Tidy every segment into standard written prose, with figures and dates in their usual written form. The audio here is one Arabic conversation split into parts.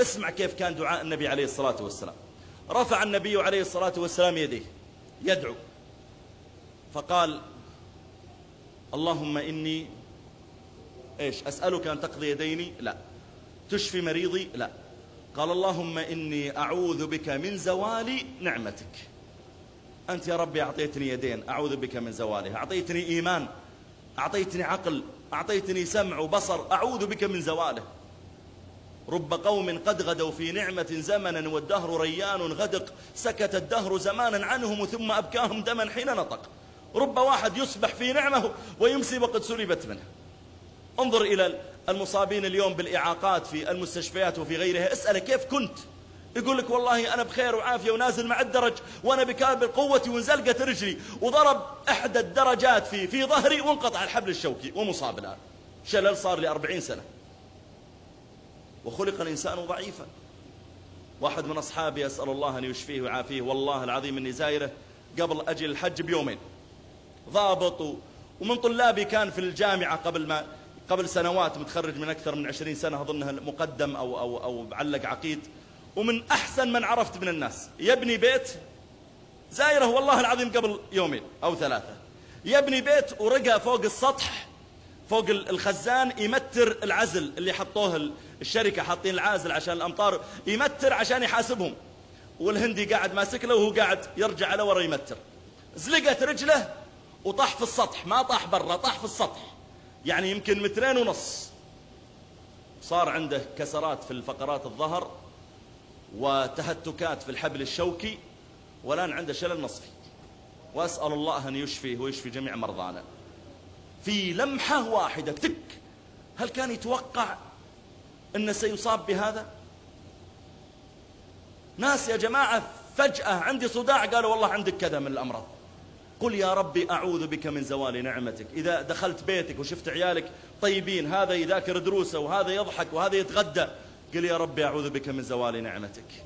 اسمع كيف كان دعاء النبي عليه الصلاة والسلام. رفع النبي عليه الصلاة والسلام يديه يدعو فقال اللهم إني أسألك أن تقضي يديني؟ لا. تشفي مريضي؟ لا. قال اللهم إني أعوذ بك من زوال نعمتك. أنت يا ربي أعطيتني يدين، أعوذ بك من زوالها. أعطيتني إيمان، أعطيتني عقل، أعطيتني سمع وبصر، أعوذ بك من زواله. رب قوم قد غدوا في نعمة زمنا والدهر ريان غدق، سكت الدهر زمانا عنهم ثم أبكاهم دما حين نطق. رب واحد يصبح في نعمه ويمسي وقد سلبت منه. انظر إلى المصابين اليوم بالإعاقات في المستشفيات وفي غيرها، اسأله كيف كنت؟ يقول لك والله أنا بخير وعافية ونازل مع الدرج وأنا بكامل قوتي وانزلقت رجلي وضرب إحدى الدرجات في ظهري وانقطع الحبل الشوكي ومصاب الآن. شلل صار لي 40 سنة. وخلق الإنسان ضعيفا. واحد من أصحابي أسأل الله أن يشفيه ويعافيه، والله العظيم أني زايره قبل أجل الحج بيومين، ضابط ومن طلابي، كان في الجامعة قبل سنوات، متخرج من أكثر من 20 سنة أظنها، مقدم أو معلق عقيد، ومن أحسن من عرفت من الناس. يبني بيت، زايره والله العظيم قبل يومين أو 3، يبني بيت ورقى فوق السطح فوق الخزان يمتر العزل اللي حطوه الشركة، حاطين العازل عشان الأمطار، يمتر عشان يحاسبهم، والهندي قاعد ماسك له وهو قاعد يرجع على ورا يمتر. زلقت رجله وطاح في السطح، ما طاح برا، طاح في السطح، يعني يمكن 2.5 متر. صار عنده كسرات في فقرات الظهر وتهتكات في الحبل الشوكي، والآن عنده شلل نصفي. وأسأل الله أن يشفيه ويشفي جميع مرضانا. في لمحة واحدة تك. هل كان يتوقع أنه سيصاب بهذا؟ ناس يا جماعة فجأة عندي صداع قالوا والله عندك كذا من الأمراض. قل يا ربي أعوذ بك من زوال نعمتك. إذا دخلت بيتك وشفت عيالك طيبين، هذا يذاكر دروسه وهذا يضحك وهذا يتغدى، قل يا ربي أعوذ بك من زوال نعمتك.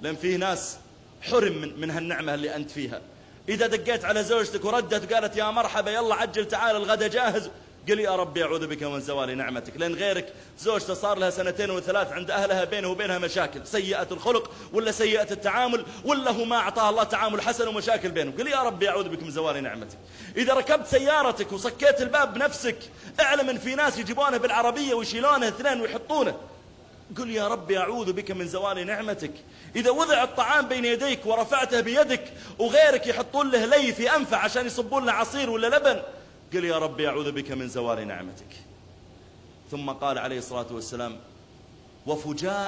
لأن فيه ناس حرم من هالنعمة اللي أنت فيها. إذا دقيت على زوجتك وردت وقالت يا مرحبا يلا عجل تعال الغدا جاهز، قل يا ربي أعوذ بك من زوال نعمتك. لأن غيرك زوجته صار لها 2 و3 عند أهلها بينه وبينها مشاكل، سيئة الخلق ولا سيئة التعامل، ولا هو ما أعطاه الله تعامل حسن ومشاكل بينهم. قل يا ربي أعوذ بك من زوال نعمتك. إذا ركبت سيارتك وصكيت الباب بنفسك، اعلم أن في ناس يجيبونه بالعربية ويشيلونه 2 ويحطونه، قل يا ربي أعوذ بك من زوال نعمتك. إذا وضع الطعام بين يديك ورفعته بيدك وغيرك يحطون له لي في أنفه عشان يصبون له عصير ولا لبن، قل يا ربي أعوذ بك من زوال نعمتك. ثم قال عليه الصلاة والسلام وفجاء